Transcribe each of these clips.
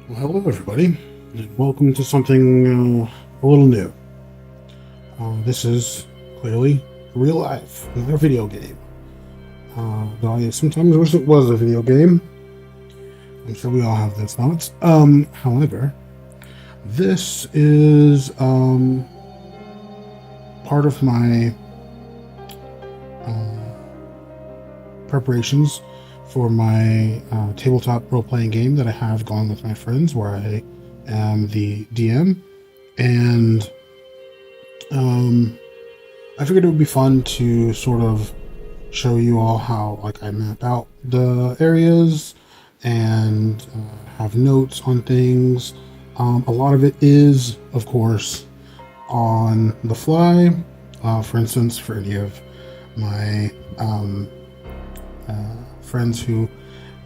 Well, hello, everybody, and welcome to something a little new. This is clearly real life, not a video game. Though I sometimes wish it was a video game. I'm sure we all have those thoughts. However, this is part of my um, preparations for my tabletop role-playing game that I have going with my friends, where I am the DM, and um, I figured it would be fun to sort of show you all how I map out the areas and have notes on things. A lot of it is, of course, on the fly. For instance, for any of my friends who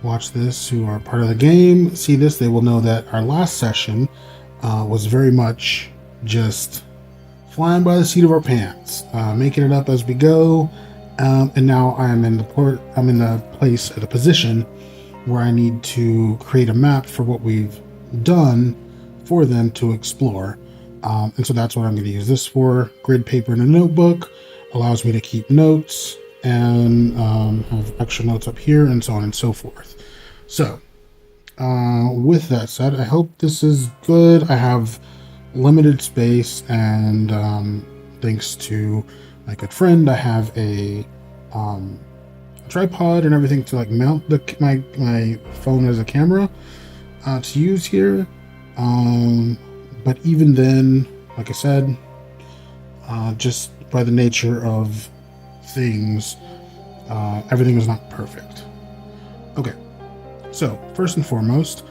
watch this, who are part of the game, see this, they will know that our last session was very much just flying by the seat of our pants, making it up as we go. And now I'm in the port. I'm in the place at a position where I need to create a map for what we've done for them to explore. And so that's what I'm going to use this for. Grid paper and a notebook allows me to keep notes and have extra notes up here and so on and so forth. So, with that said, I hope this is good. I have limited space, and thanks to my good friend, I have a tripod and everything to mount my phone as a camera to use here. But even then, like I said, just by the nature of things, everything is not perfect. Okay, so first and foremost,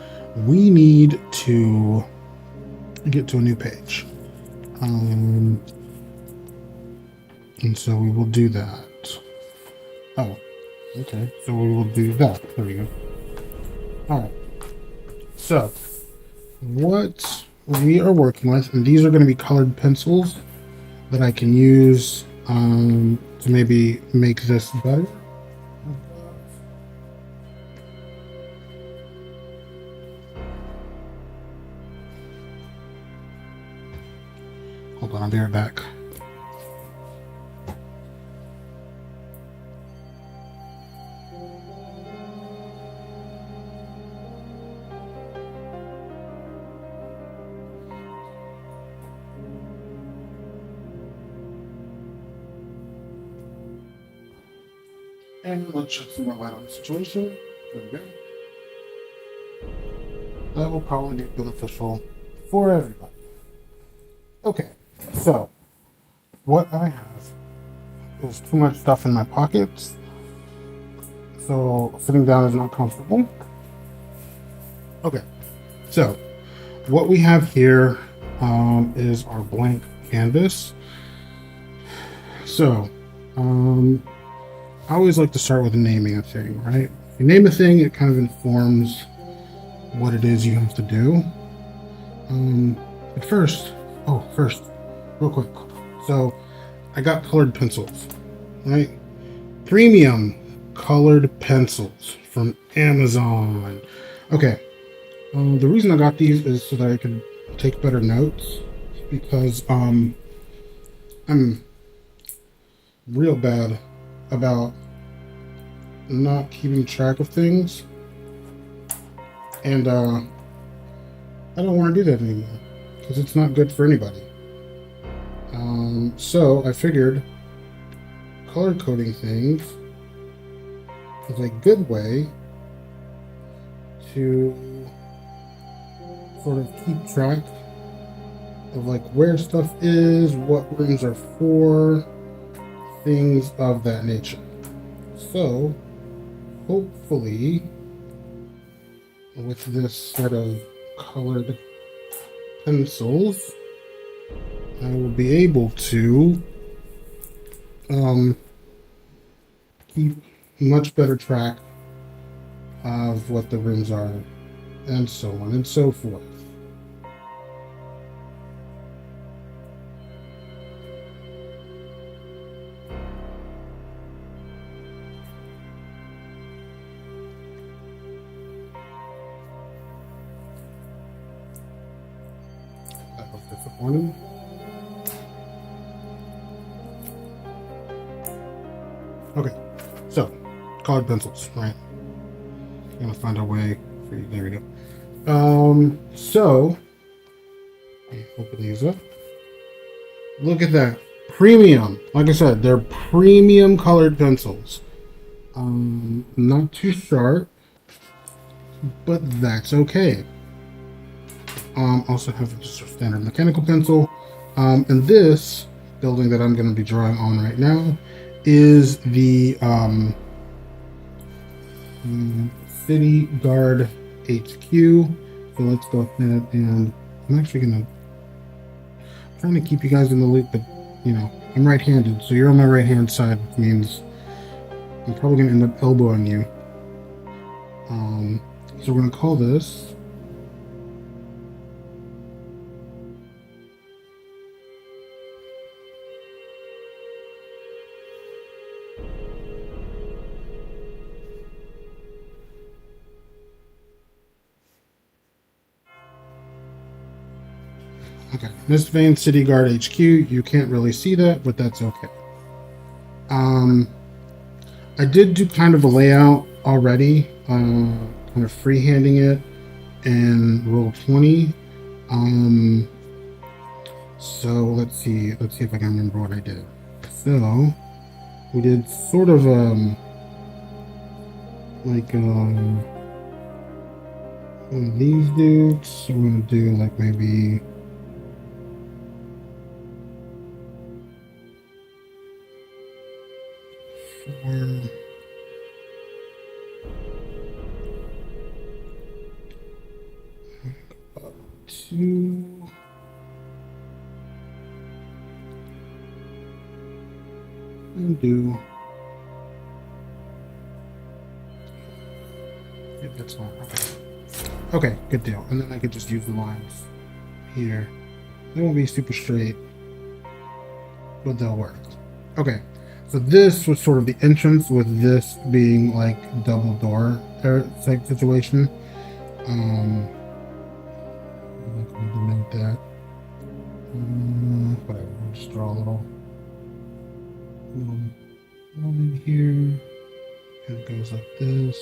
we need to get to a new page. And so we will do that. Oh, okay. So we will do that. There we go. All right. So what we are working with, and these are going to be colored pencils that I can use to maybe make this better. Hold on, I'll be right back. And let's shed some more light on the situation. There we go. That will probably be beneficial for everybody. Okay, so what I have is too much stuff in my pockets, so sitting down is not comfortable. Okay, so what we have here is our blank canvas. So, I always like to start with naming a thing, right? If you name a thing, it kind of informs what it is you have to do. But first, real quick. So, I got colored pencils, right? Premium colored pencils from Amazon. Okay, the reason I got these is so that I could take better notes, because I'm real bad about not keeping track of things, and I don't want to do that anymore because it's not good for anybody. So I figured color coding things is a good way to sort of keep track of where stuff is, what rooms are for, things of that nature. So hopefully with this set of colored pencils, I will be able to keep much better track of what the rooms are, and so on and so forth. Disappointing. Okay, so colored pencils, right? I'm gonna find a way for you. There we go. So open these up. Look at that. Premium. Like I said, they're premium colored pencils. Not too sharp, but that's okay. Also have just a standard mechanical pencil. And this building that I'm going to be drawing on right now is the City Guard HQ. So let's go ahead and I'm actually going to trying to keep you guys in the loop, but you know, I'm right-handed, so you're on my right-hand side, which means I'm probably going to end up elbowing you. So we're going to call this okay, Miss Vane City Guard HQ. You can't really see that, but that's okay. I did do kind of a layout already, kind of freehanding it in Roll20. So let's see if I can remember what I did. So we did sort of like one of these dudes. So we're gonna do like maybe two. And do. Yeah, that's fine. Okay, good deal. And then I could just use the lines here. They won't be super straight, but they'll work. Okay, so this was sort of the entrance, with this being like double door type situation. I'm going to note that. Whatever, we'll just draw a little line here. And it goes like this.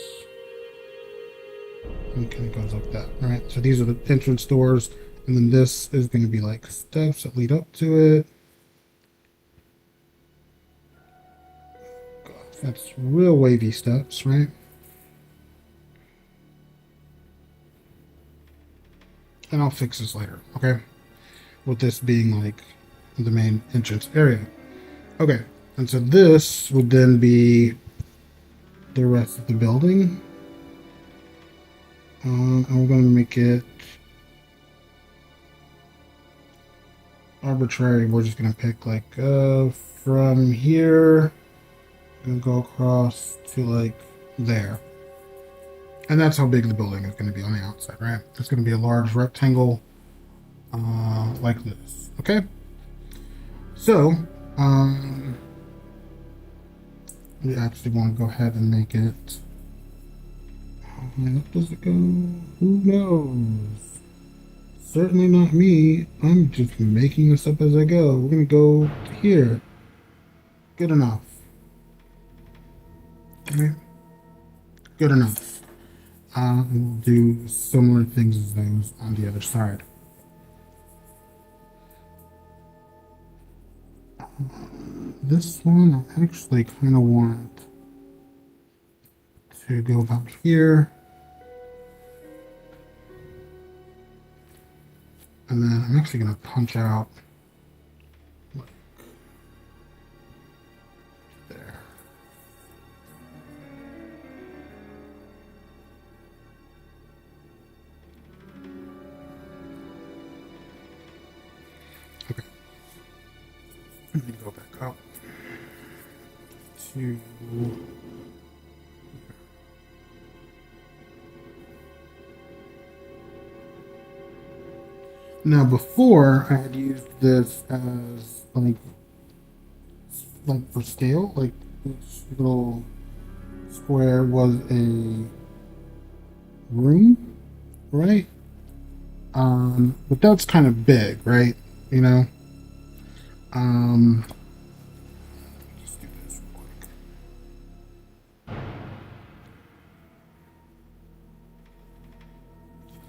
And kind of goes like that. Alright, so these are the entrance doors. And then this is going to be like steps that lead up to it. God, that's real wavy steps, right? And I'll fix this later, okay? With this being like the main entrance area. Okay, and so this would then be the rest of the building. And we're going to make it arbitrary. We're just going to pick like from here and go across to like there. And that's how big the building is going to be on the outside, right? It's going to be a large rectangle like this, okay? So, we actually want to go ahead and make it. How high up does it go? Who knows? Certainly not me. I'm just making this up as I go. We're going to go here. Good enough. Okay. Good enough. We'll do similar things as those on the other side. This one I actually kind of want to go about here. And then I'm actually going to punch out like there. Okay. I'm going to go back up to... Now before I had used this as like for scale, like this little square was a room, right? But that's kind of big, right? You know? Um, let's do this real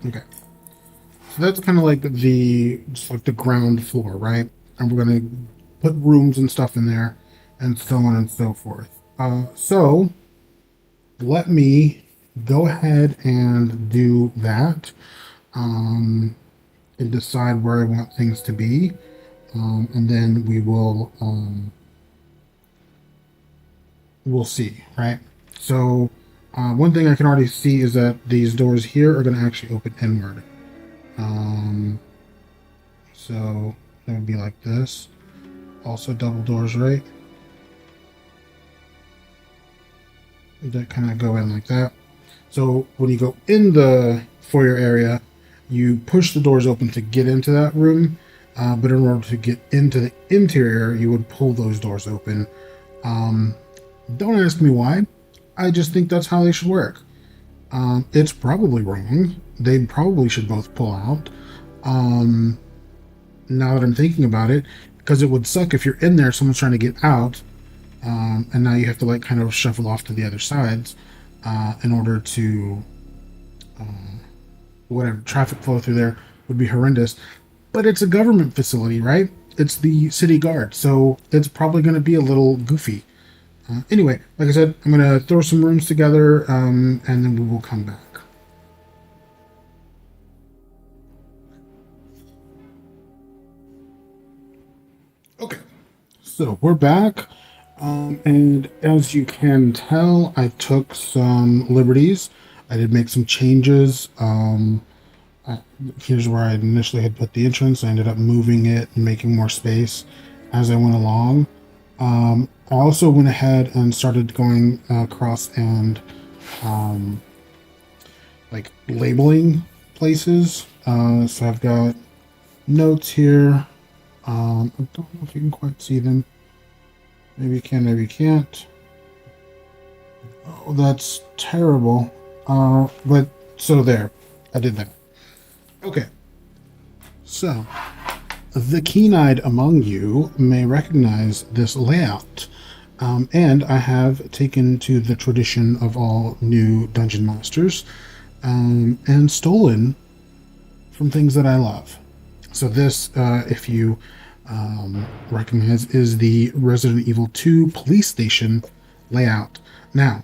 quick. Okay. So that's kind of like just like the ground floor, right? And we're going to put rooms and stuff in there and so on and so forth. So let me go ahead and do that, and decide where I want things to be. And then we'll see, right? So one thing I can already see is that these doors here are going to actually open inward. Um, so that would be like this. Also double doors, right? That kind of go in like that. So when you go in the foyer area, you push the doors open to get into that room. But in order to get into the interior, you would pull those doors open. Um, don't ask me why. I just think that's how they should work. It's probably wrong. They probably should both pull out. Um, Now that I'm thinking about it, because it would suck if you're in there, someone's trying to get out, and now you have to like kind of shuffle off to the other sides in order to whatever traffic flow through there would be horrendous. But it's a government facility, right? It's the city guard, so it's probably going to be a little goofy. Anyway, like I said, I'm going to throw some rooms together, and then we will come back. Okay, so we're back, and as you can tell, I took some liberties. I did make some changes. Here's where I initially had put the entrance. I ended up moving it and making more space as I went along. I also went ahead and started going across and like labeling places. So I've got notes here. I don't know if you can quite see them. Maybe you can, maybe you can't. Oh, that's terrible. But so there, I did that. Okay, so the keen-eyed among you may recognize this layout, and I have taken to the tradition of all new dungeon masters and stolen from things that I love. So this, if you recognize, is the Resident Evil 2 police station layout. Now,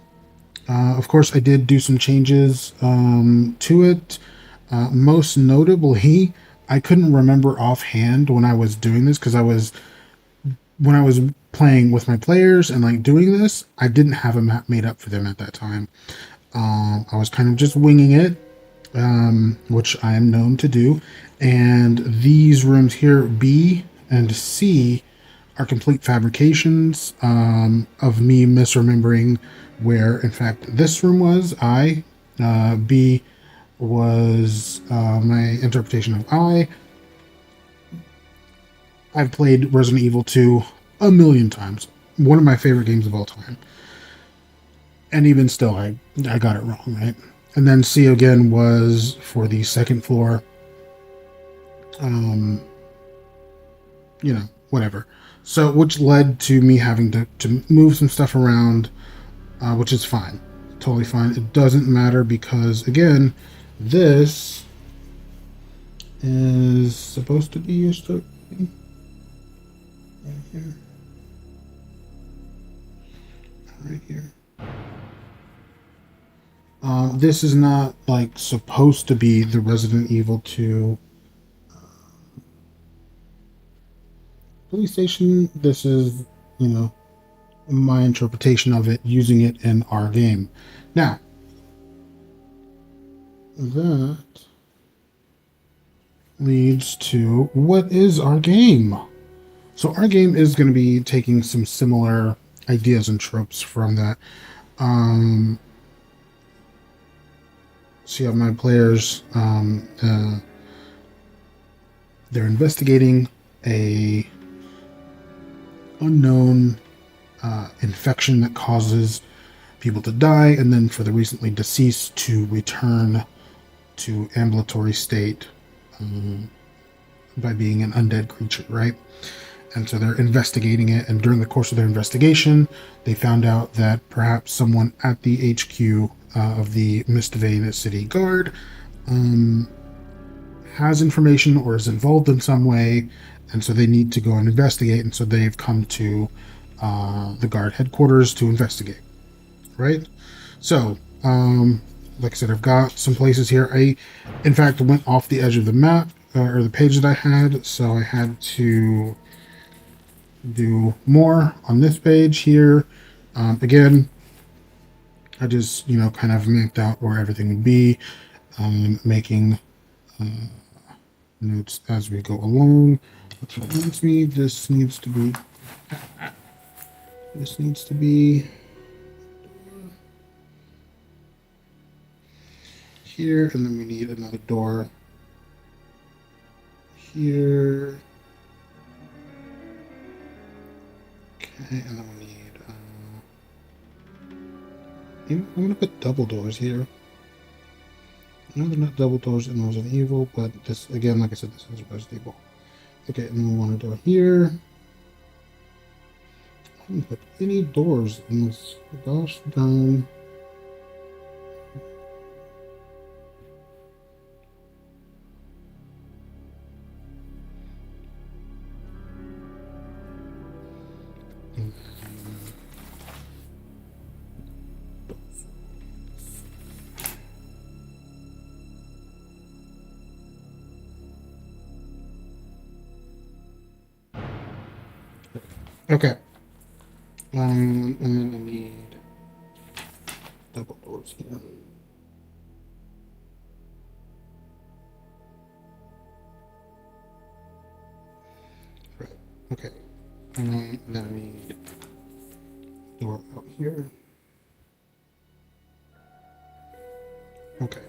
of course, I did do some changes to it. Most notably, I couldn't remember offhand when I was doing this because when I was playing with my players and like doing this, I didn't have a map made up for them at that time. I was kind of just winging it, which I am known to do. And these rooms here, B and C, are complete fabrications of me misremembering where, in fact, this room was. B was my interpretation of I. I've played Resident Evil 2 a million times. One of my favorite games of all time. And even still, I got it wrong, right? And then C again was for the second floor. Whatever. So, which led to me having to move some stuff around, which is fine. Totally fine. It doesn't matter because, again, this is supposed to be your start right here. Right here. This is not like supposed to be the Resident Evil 2 police station. This is, my interpretation of it, using it in our game. Now, that leads to what is our game? So our game is going to be taking some similar ideas and tropes from that. So you have my players, they're investigating a unknown infection that causes people to die, and then for the recently deceased to return to ambulatory state by being an undead creature, right? And so they're investigating it. And during the course of their investigation, they found out that perhaps someone at the HQ of the Mistvane City Guard has information or is involved in some way. And so they need to go and investigate. And so they've come to the guard headquarters to investigate, right? So, like I said, I've got some places here. I, in fact, went off the edge of the map or the page that I had. So I had to do more on this page here. Again, I just, kind of mapped out where everything would be, making notes as we go along. Which reminds me, this needs to be here, and then we need another door here. Okay, and then we need, I'm going to put double doors here. No, they're not double doors in Resident Evil, but this, again, like I said, this is Resident Evil. Okay, and then we want a door here. I haven't put any doors in this gosh darn. Okay. And then I need double doors here. Right. Okay. And then I need a door out here. Okay.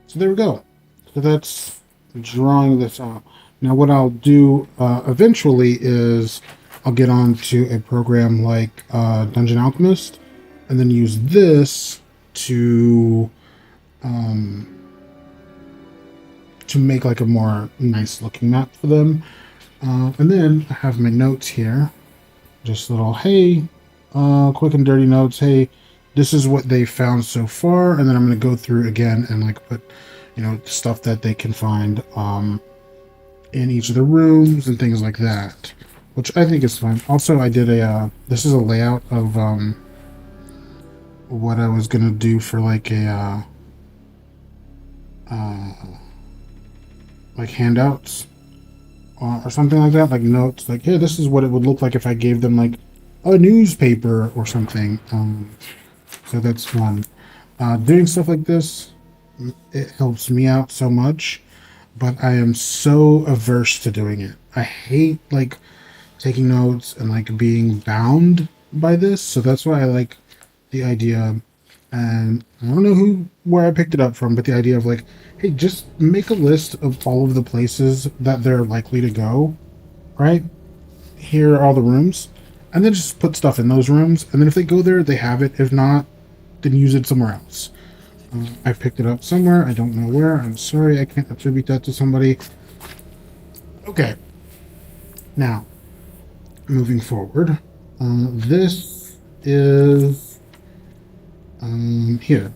So there we go. So that's drawing this out. Now what I'll do eventually is I'll get on to a program like Dungeon Alchemist and then use this to make like a more nice looking map for them. And then I have my notes here. Just little, hey, quick and dirty notes. Hey, this is what they found so far. And then I'm going to go through again and like put, stuff that they can find in each of the rooms and things like that, which I think is fun. Also, I did this is a layout of what I was going to do for like a, like handouts or something like that, like notes, like, hey, this is what it would look like if I gave them like a newspaper or something. So that's fun. Doing stuff like this, it helps me out so much, but I am so averse to doing it. I hate like taking notes and like being bound by this. So that's why I like the idea, and I don't know where I picked it up from, but the idea of like, hey, just make a list of all of the places that they're likely to go, right? Here are all the rooms, and then just put stuff in those rooms, and then if they go there, they have it. If not, then use it somewhere else. I picked it up somewhere. I don't know where. I'm sorry. I can't attribute that to somebody. Okay. Now, moving forward, this is here.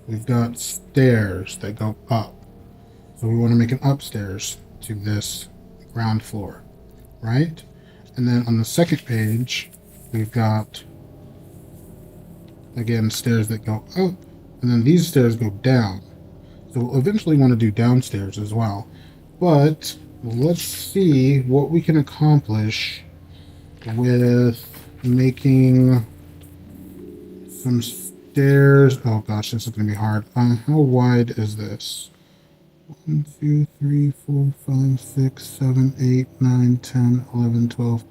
We've got stairs that go up. So we want to make an upstairs to this ground floor, right? And then on the second page, we've got, again, stairs that go up. And then these stairs go down. So we'll eventually want to do downstairs as well. But let's see what we can accomplish with making some stairs. Oh gosh, this is going to be hard. How wide is this? 1, 2, 3, 4, 5, 6, 7, 8, 9, 10, 11, 12.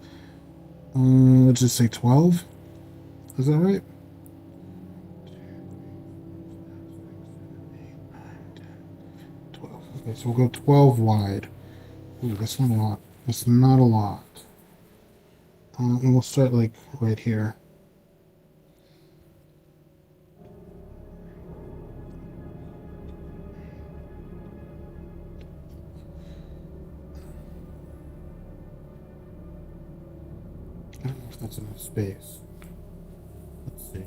Let's just say 12. Is that right? 12. Okay, so we'll go 12 wide. Ooh, that's not a lot. That's not a lot. And we'll start like right here. that's enough space. Let's see.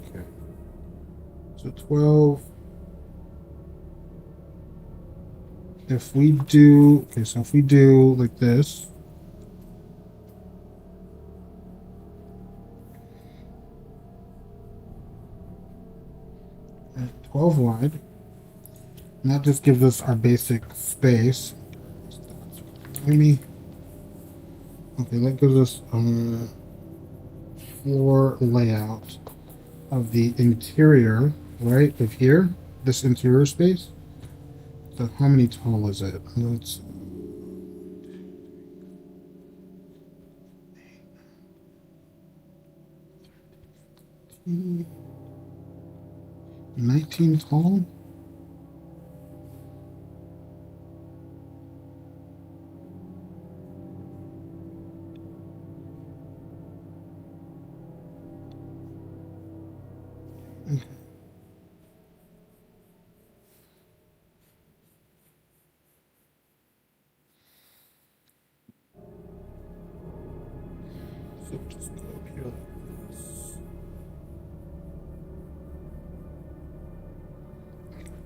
Okay. So 12. If we do, okay, so if we do like this, at 12 wide, and that just gives us our basic space. Maybe, okay, that gives us floor layout of the interior, right, of here, this interior space. So how many tall is it? Let's 19 tall? Okay. So just go up here like this.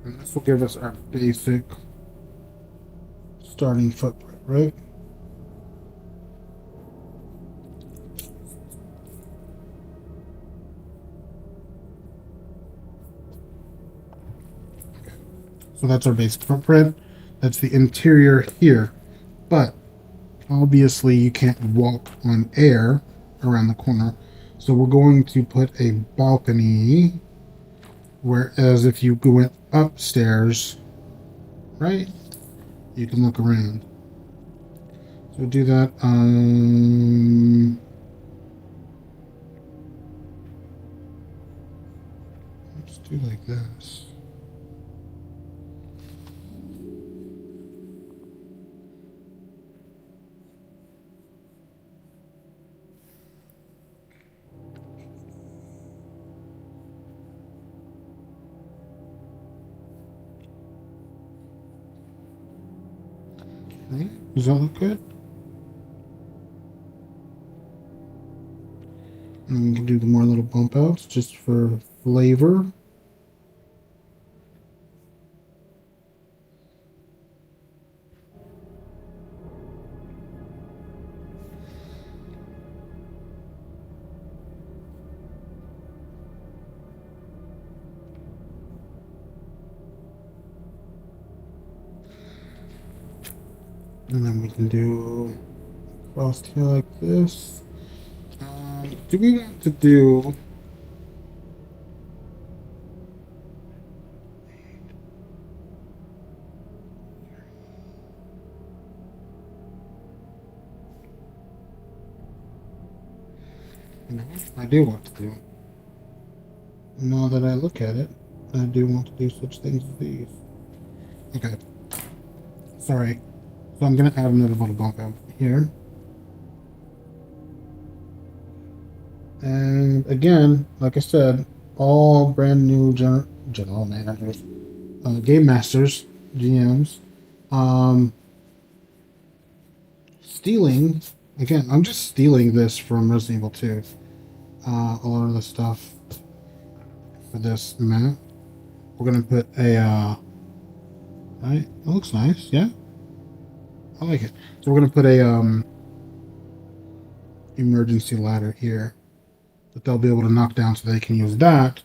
And this will give us our basic starting footprint, right? So that's our basic footprint. That's the interior here. But obviously you can't walk on air around the corner. So we're going to put a balcony, whereas if you went upstairs, right, you can look around. So do that. Let's do like this. Okay. Does that look good? And we can do the more little bump outs just for flavor. And then we can do crossed here like this. Do we want to do... No, I do want to do. Now that I look at it, I do want to do such things as these. Okay. Sorry. So I'm going to add another little bump out here. And again, like I said, all brand new general managers, game masters, GMs, stealing. Again, I'm just stealing this from Resident Evil 2. A lot of the stuff for this map. We're gonna put a. Right, it looks nice. Yeah, I like it. So we're gonna put a emergency ladder here that they'll be able to knock down, so they can use that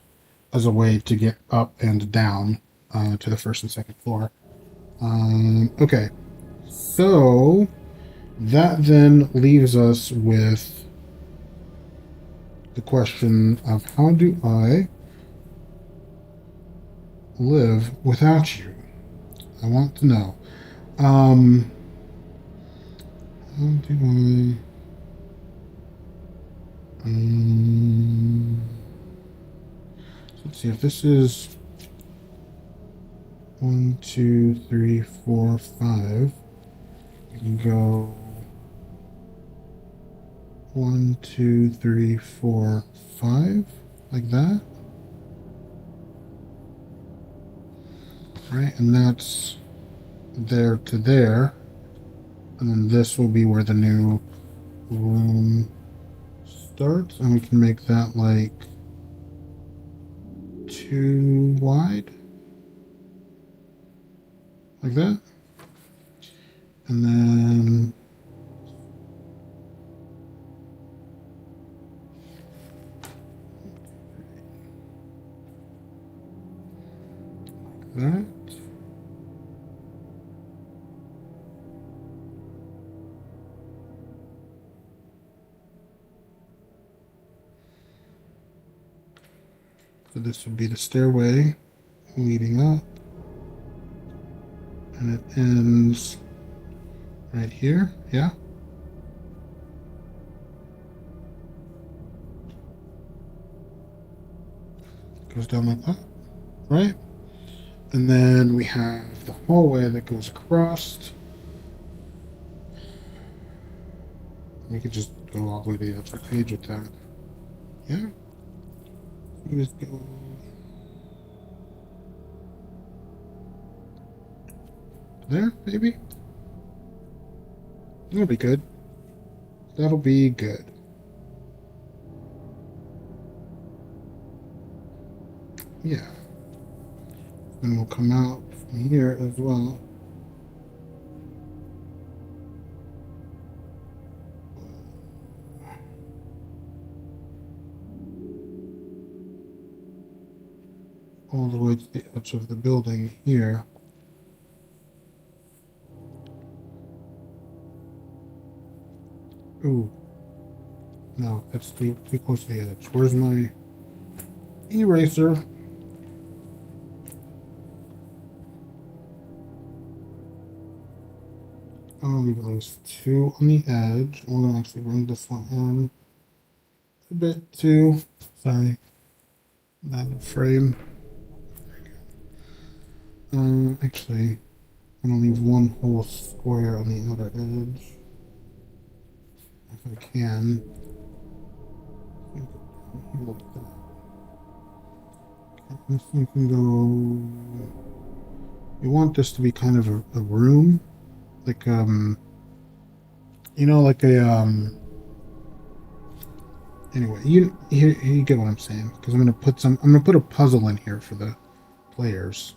as a way to get up and down to the first and second floor. Okay, so that then leaves us with the question of how do I live without you? I want to know. How do I... let's see if this is 1, 2, 3, 4, 5. You can go 1, 2, 3, 4, 5, like that. Right, and that's there to there. And then this will be where the new room starts. And we can make that like 2 wide. Like that. And then like that. So this would be the stairway leading up. And it ends right here. Yeah. Goes down like that. Right? And then we have the hallway that goes across. We could just go all the way to the other page with that. Yeah. You just go there, maybe? That'll be good. That'll be good. Yeah. And we'll come out from here as well. All the way to the edge of the building here. Ooh. No, that's too close to the edge. Where's my eraser? I'll leave at least 2 on the edge. I'm going to actually bring this one in a bit too. Sorry. Not a frame. Actually, I'm going to leave 1 whole square on the outer edge. If I can. Like that. Okay, this one can go. We want this to be kind of a room. Like, like anyway, you get what I'm saying. Because I'm gonna put a puzzle in here for the players.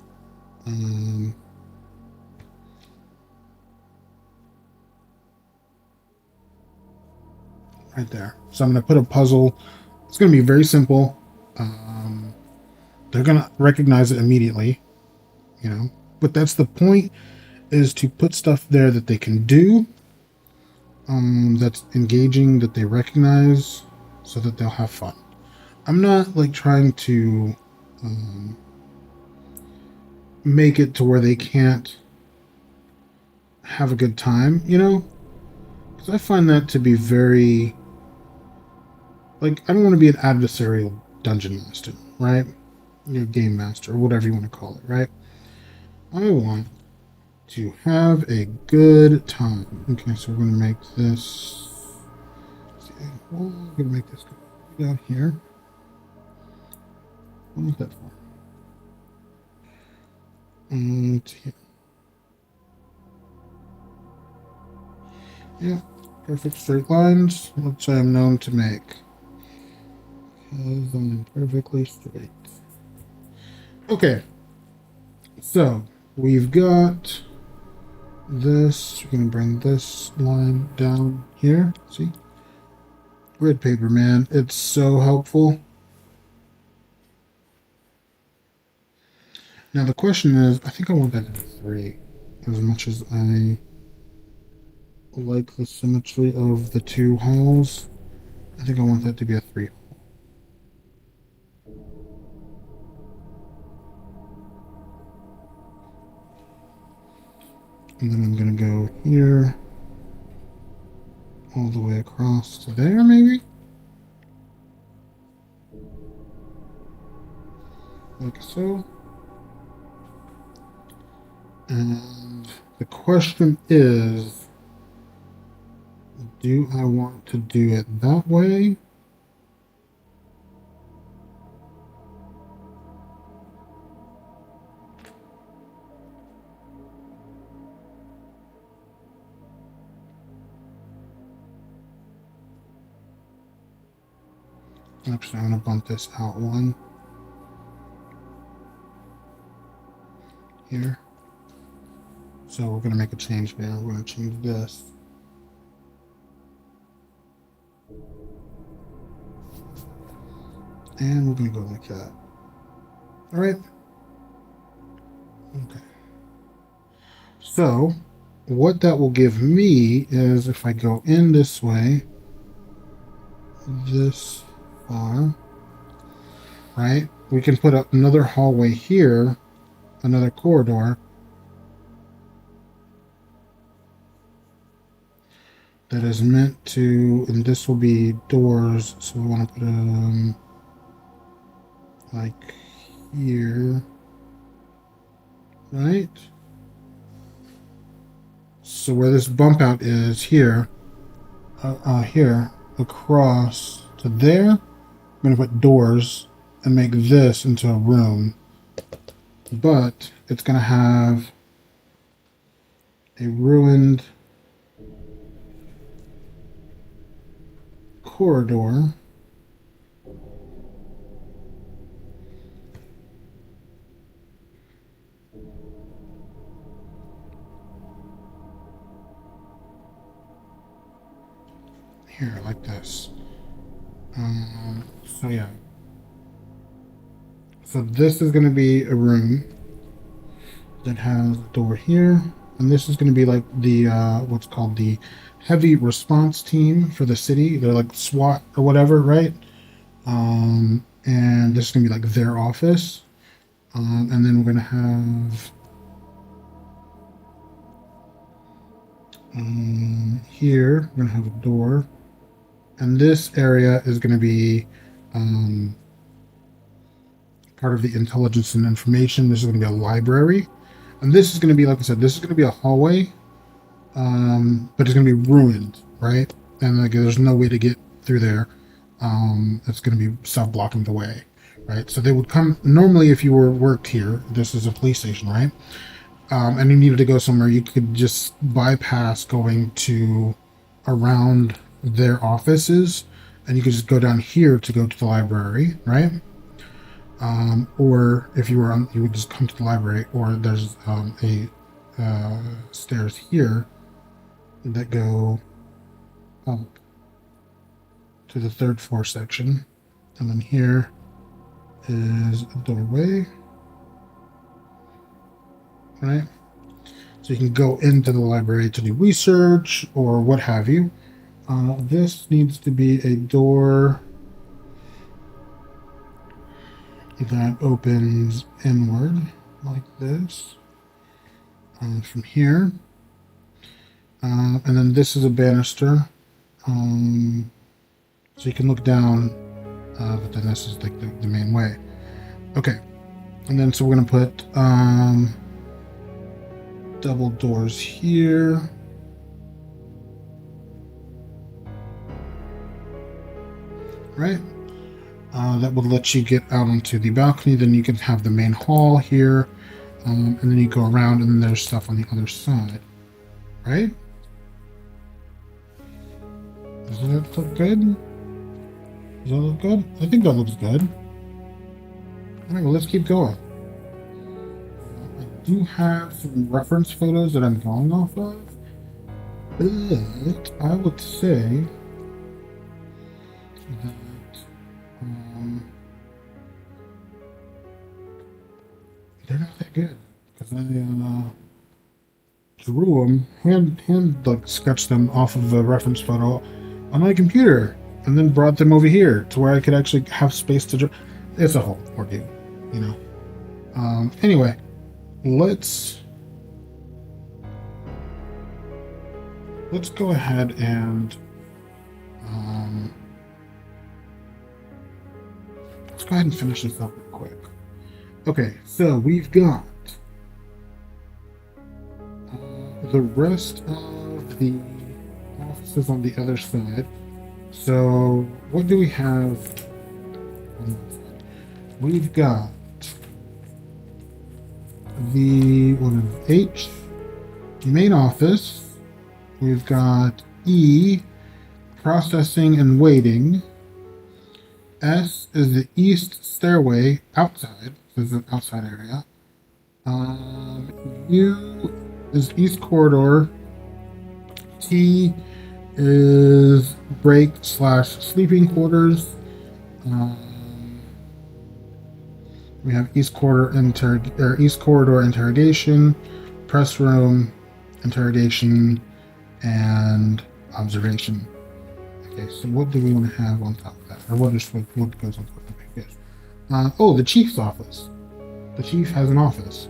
Right there. So I'm gonna put a puzzle. It's gonna be very simple. They're gonna recognize it immediately, But that's the point, is to put stuff there that they can do, that's engaging, that they recognize, so that they'll have fun. I'm not like trying to make it to where they can't have a good time, because I find that to be very, like, I don't want to be an adversarial dungeon master, right? Game master, or whatever you want to call it, right? I want to have a good time. Okay, so we're going to make this. We're going to make this go down here. What is that for? And here. Yeah, perfect straight lines, which I'm known to make. Because I'm perfectly straight. Okay, so we've got this. We're going to bring this line down here. See? Grid paper, man. It's so helpful. Now the question is, I think I want that to be 3. As much as I like the symmetry of the 2 halls, I think I want that to be a 3 hall. And then I'm going to go here, all the way across to there, maybe? Like so. And the question is, do I want to do it that way? Actually, I'm going to bump this out one here. So we're going to make a change there. We're going to change this. And we're going to go like that. All right. Okay. So what that will give me is if I go in this way, this far, right? We can put up another hallway here, another corridor that is meant to, and this will be doors. So we want to put them like here, right? So where this bump out is here, here across to there, I'm going to put doors and make this into a room, but it's going to have a ruined corridor. Here, like this. So yeah. So this is going to be a room that has a door here, and this is going to be like the what's called the heavy response team for the city. They're like SWAT or whatever, right? And this is going to be like their office. And then we're going to have here, we're going to have a door. And this area is going to be part of the intelligence and information. This is going to be a library. And this is going to be, like I said, this is going to be a hallway, but it's going to be ruined, right? And like, there's no way to get through there. It's going to be self-blocking the way, right? So they would come, normally if you worked here, this is a police station, right? And you needed to go somewhere, you could just bypass going to around their offices, and you could just go down here to go to the library, right? Or if you were on, you would just come to the library, or there's stairs here that go up to the third floor section, and then here is a doorway, right? So you can go into the library to do research or what have you. This needs to be a door that opens inward like this from here. And then this is a banister. So you can look down, but then this is like the main way. Okay. And then so we're going to put double doors here. Right? That would let you get out onto the balcony. Then you can have the main hall here. And then you go around and then there's stuff on the other side. Right? Does that look good? Does that look good? I think that looks good. Alright, well, let's keep going. I do have some reference photos that I'm going off of, but I would say that they're not that good, because I drew them, hand like sketched them off of a reference photo on my computer, and then brought them over here to where I could actually have space to draw. It's a whole ordeal, you know. Anyway, let's go ahead and let's go ahead and finish this up real quick. Okay, so we've got the rest of the offices on the other side. So what do we have on that side? We've got the H, main office. We've got E, processing and waiting. S is the east stairway outside. This is an outside area. U is east corridor. T is break / sleeping quarters. We have east corridor interrogation, press room interrogation, and observation. Okay, so what do we want to have on top of that, or what goes on top of it? Yes. Oh, the chief's office. The chief has an office,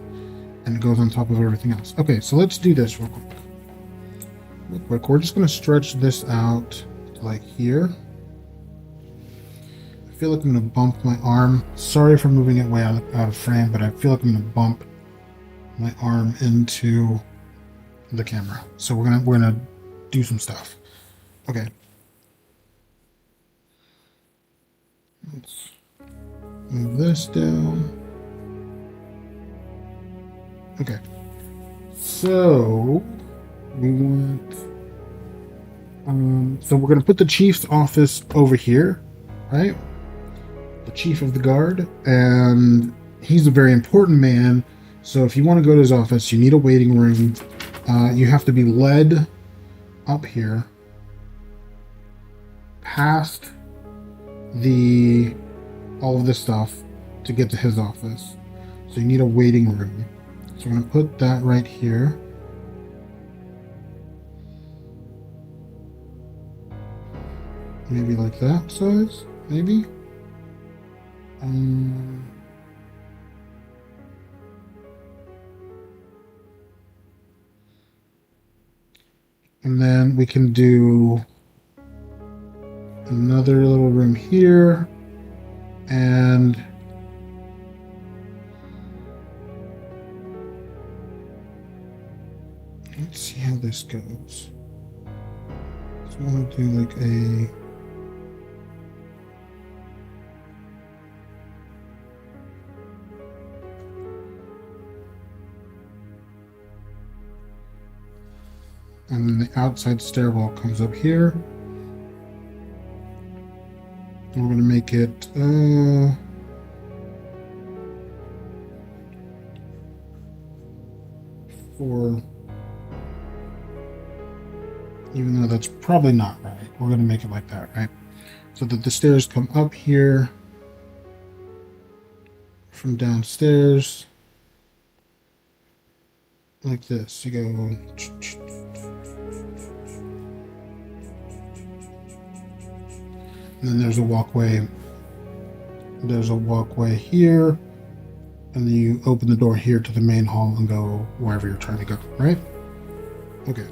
and it goes on top of everything else. Okay, so let's do this real quick. We're just going to stretch this out to like here. I feel like I'm going to bump my arm. Sorry for moving it way out of frame, but I feel like I'm going to bump my arm into the camera. So we're gonna do some stuff. Okay. Let's move this down. Okay. So we want so we're going to put the chief's office over here, right? The chief of the guard, and he's a very important man. So if you want to go to his office, you need a waiting room. You have to be led up here past all of this stuff to get to his office. So you need a waiting room. So I'm going to put that right here. Maybe like that size, maybe. And then we can do another little room here, and let's see how this goes. So I want to do like a and then the outside stairwell comes up here. And we're going to make it for, even though that's probably not right, we're going to make it like that, right? So that the stairs come up here from downstairs like this. You go and then there's a walkway. There's a walkway here, and then you open the door here to the main hall and go wherever you're trying to go, right? Okay.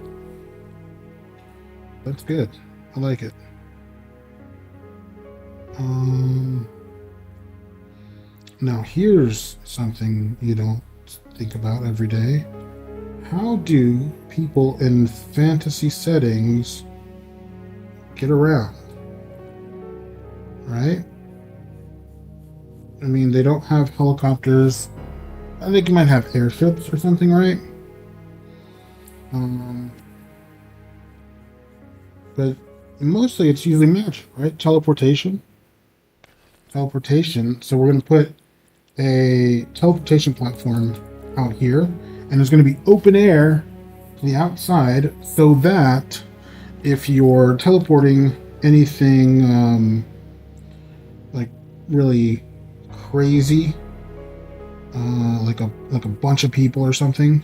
That's good. I like it. Now here's something you don't think about every day. How do people in fantasy settings get around? Right? I mean, they don't have helicopters. I think you might have airships or something, right? But mostly it's usually magic, right? Teleportation. So we're going to put a teleportation platform out here, and there's going to be open air to the outside, so that if you're teleporting anything like really crazy, like a bunch of people or something,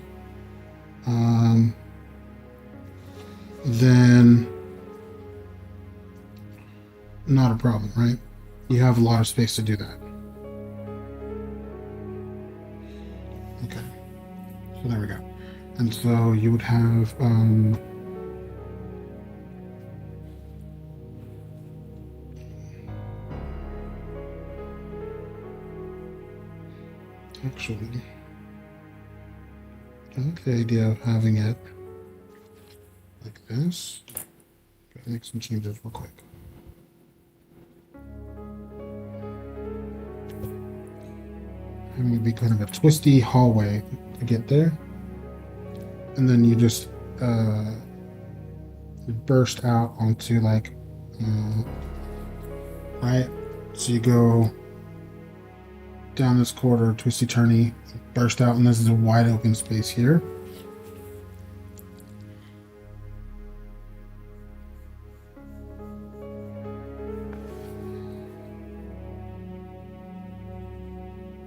then not a problem, right? You have a lot of space to do that. Okay, so there we go. And so you would have actually, I like the idea of having it like this. Gotta make some changes real quick. And would be kind of a twisty hallway to get there, and then you just burst out onto like right So you go down this corridor, twisty turny, burst out, and this is a wide open space here.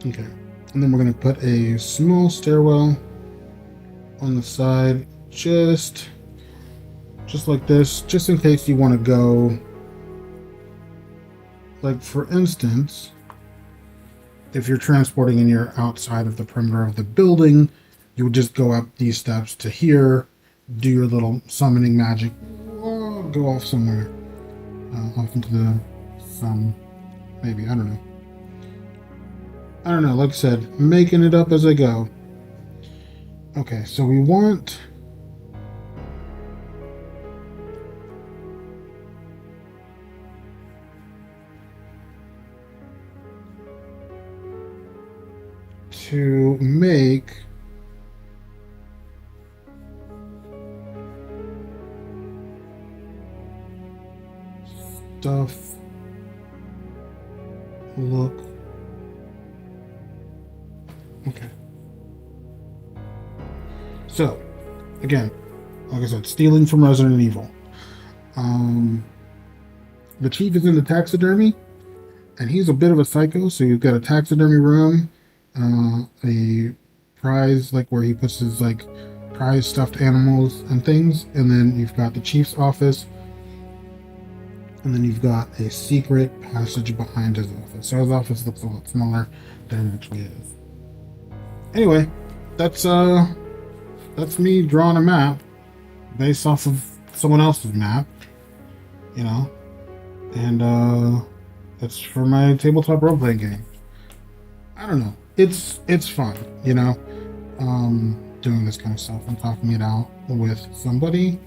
Okay, and then we're going to put a small stairwell on the side, just like this, just in case you want to go, like for instance, if you're transporting and you're outside of the perimeter of the building, you would just go up these steps to here, do your little summoning magic, go off somewhere, off into the sun, maybe, I don't know, like I said, making it up as I go. Okay, so we want to make stuff look okay. So, again, like I said, stealing from Resident Evil. The chief is in the taxidermy, and he's a bit of a psycho, so you've got a taxidermy room, a prize, like where he puts his, like, prize stuffed animals and things, and then you've got the chief's office, and then you've got a secret passage behind his office. So his office looks a lot smaller than it actually is. Anyway, that's me drawing a map based off of someone else's map, you know, and it's for my tabletop role-playing game. I don't know. It's fun, you know, doing this kind of stuff and talking it out with somebody,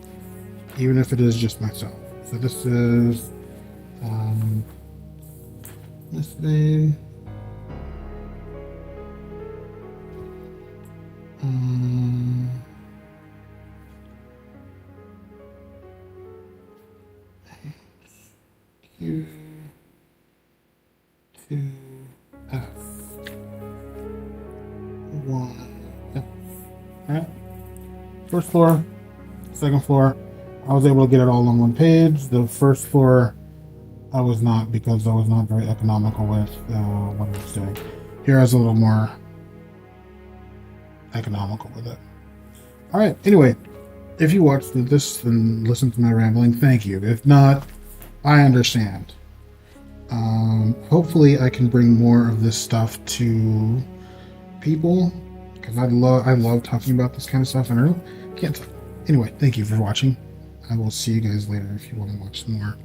even if it is just myself. So this is this thing. Q to F 1 F. Alright. First floor, second floor. I was able to get it all on one page. The first floor I was not, because I was not very economical with what I was doing. Here I was a little more economical with it. Alright, anyway, if you watched this and listened to my rambling, thank you. If not, I understand. Hopefully I can bring more of this stuff to people, because I love talking about this kind of stuff, and I can't. Anyway, thank you for watching. I will see you guys later if you want to watch some more.